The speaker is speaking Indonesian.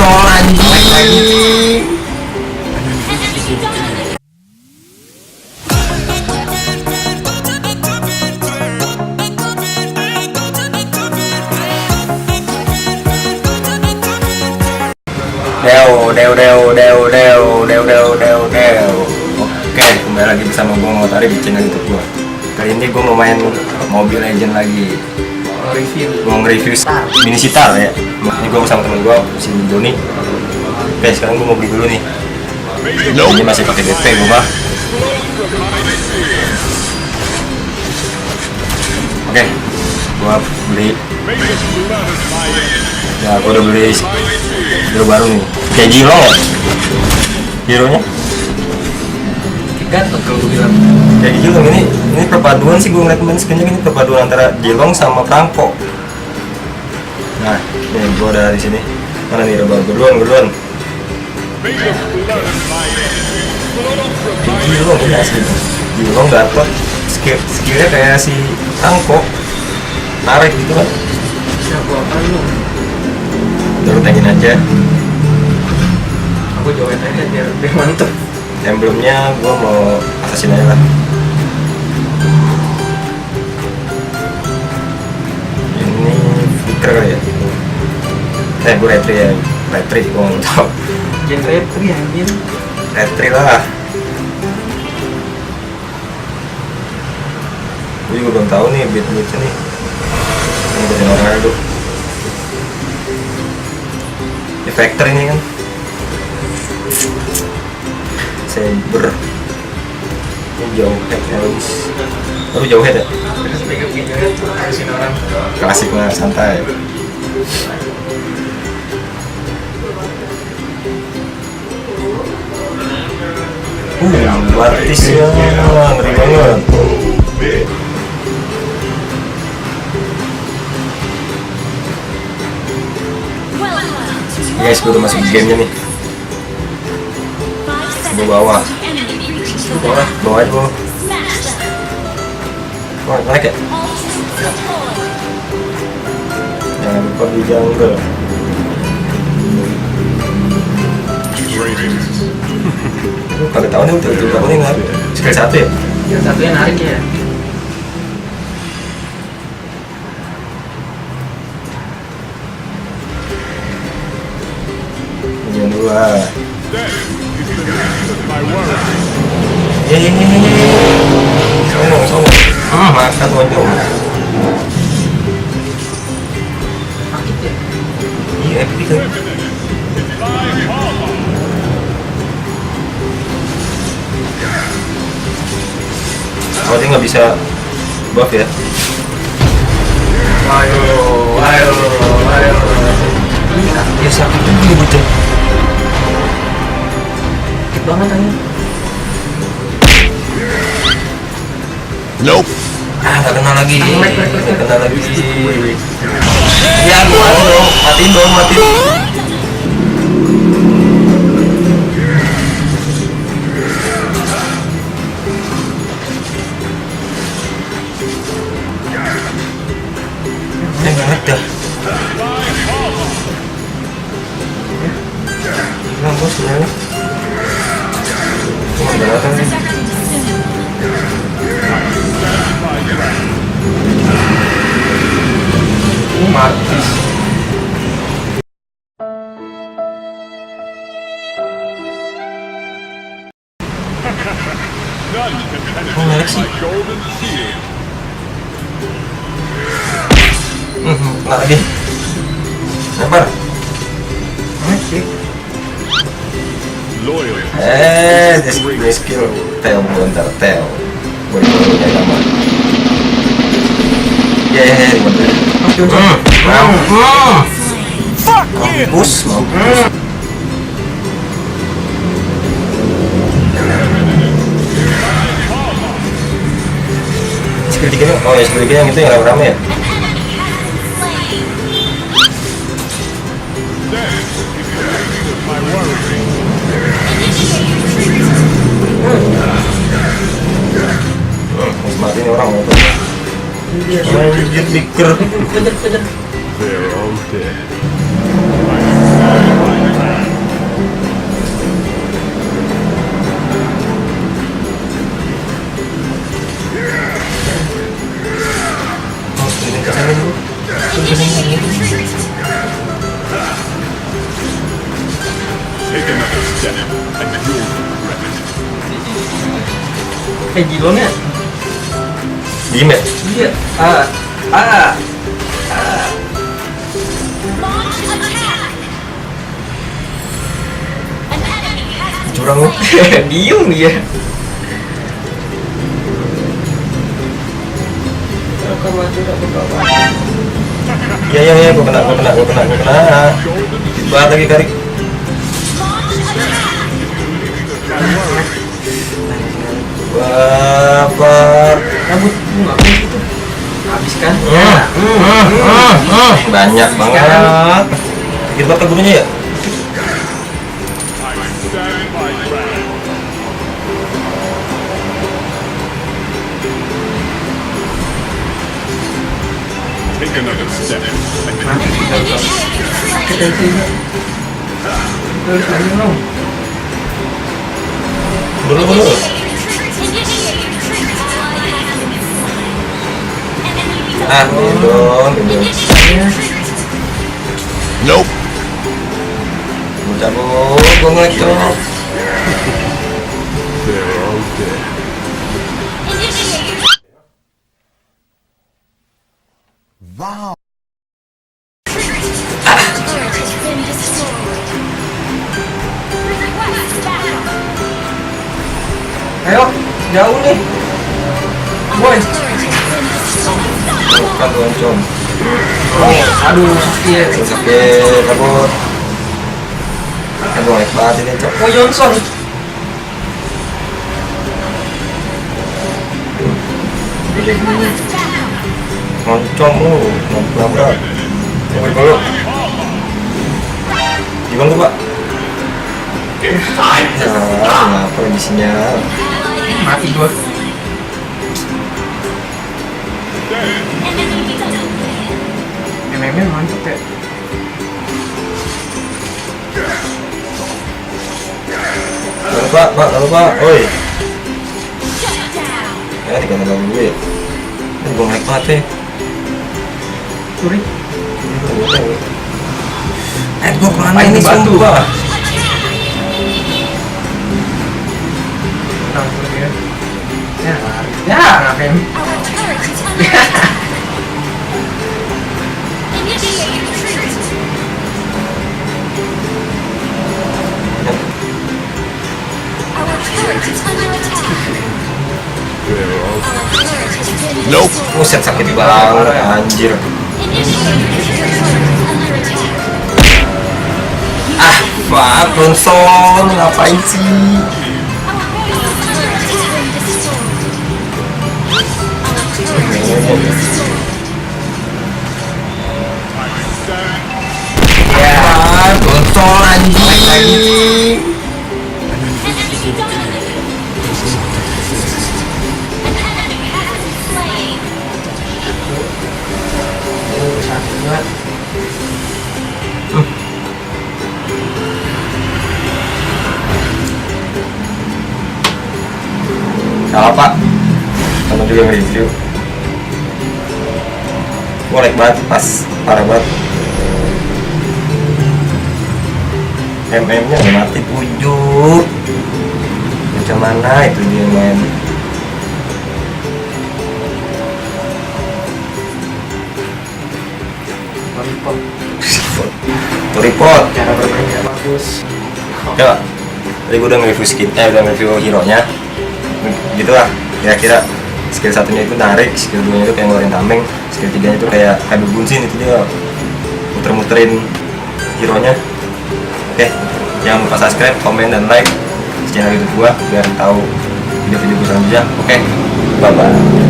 tolol anjing. Deo. Oke, kembali lagi bersama gue Motari di channel YouTube gue. Kali ini gue mau main Mobile Legends lagi. Gue nge-review Mini Sitar ya. Ini gue bersama temen gue, si Doni. Oke, sekarang gue mau beli dulu nih. Ini masih pakai DP gue mah. Oke, gue beli. Ya, gue udah beli hero baru nih. Kayak Jilong ya? Hero-nya? Gantung kalau gue bilang. Kayak Jilong ini perpaduan sih gue ngeliat main skinnya ini perpaduan antara Jilong sama Franco. Nah, nih gue udah di sini. Mana nih hero baru? Duluan. Jilong ini asli. Jilong dapet skillnya kayak si Franco. Tarik gitu kan? Siapa apaan lu? Udah tankin aja. Aku join aja biar mantep. Emblemnya gue mau atasin aja lah. Ini Flicker kali ya? Gue Retri ya. Retri sih gue nggak tau. Jangan Retri anjir. Retri lah. Gue juga belum tahu nih beat-beatnya nih. Ini dari orang dulu. Di Factor ini kan. Saber. Ini jauh head habis. Tapi jauh head ya? Terus pegang gitu ya, harusin orang. Klasik lah, santai. Batisnya ngeri banget. Guys, gue udah masuk gamenya nih. Gue bawah aja bawah. Wah, naik ya? Jangan lupa di jungle. Kagak tahu nih untuk berapa nih nggak? Sekali satu ya? Yang satunya narik ya. Jangan dulu lah. Sombong. Makan wajah. Sakit ya. Iya, epic kan. Oh, dia nggak bisa buff ya? Ayo. Ya sakit ini bocah. Sakit banget aja. Nope. Nggak kena lagi. Nggak kena lagi. Ya, matiin dong. Nggak ada. Hilang bos sebenarnya. Cuma nggak datang nih. Martis. Oh, menarik sih. Kena lagi. Sabar. Masih. Dia skill tel bentar tel. Boleh nama. Ya, mampus. Skill 3 nya, skill 3 yang itu yang rame-rame ya? Mati nih orang itu. Anjir diker. They're all dead. Take another step, and you'll regret it. Jilonnya. Diem ya? Iya. Curang lu. Diem dia. Iya, gua kena. Banget lagi tarik. Bapak. Rambut bunga gitu. Habis kan? Banyak banget. Dikit banget gurunya ya? I stand my ground. Take another step, and Kita itu. Terus lagi dong. Dulu. Ah, belum. nope. Bocah gua ngecok. They're all dead. Ayo, jauh nih. Boy. Bukan tuh oncom. Aduh, sakit. Sakit, kabut. Aduh, naik banget ini, cok. Oh, Johnson. Gede gini. Oncom lu, nabrak. Coba dulu. Gimana tuh, Pak? Kenapa di sinyal? Mati gua. MM mantep ya. Lalu Pak, oi. Ya, tinggal nggak dulu ya. Ini gua naik banget ya. Suri. Gua kemana Ngapain ini batu? sumpah? Ya, ngapain? They're all dead. Nope. Buset, sakit banget, anjir. Pak, konsol, ngapain sih? Pak, konsol anjing. Sakit banget. Salah Pak, sama juga nge-review. Gue like banget, pas parah banget. MM-nya udah mati 7. Macam mana itu dia main? Report. Cara bermainnya bagus. Coba, tadi gue udah nge-review skin, udah nge-review hero-nya. Gitu lah, kira-kira skill satunya itu narik, skill 2 nya itu kayak ngeluarin tameng, skill 3 nya itu kayak Habib Bunsin, itu dia muter-muterin hero-nya. Oke, jangan lupa subscribe, komen, dan like channel YouTube gua biar tahu video-video gua selanjutnya. Oke, bye-bye.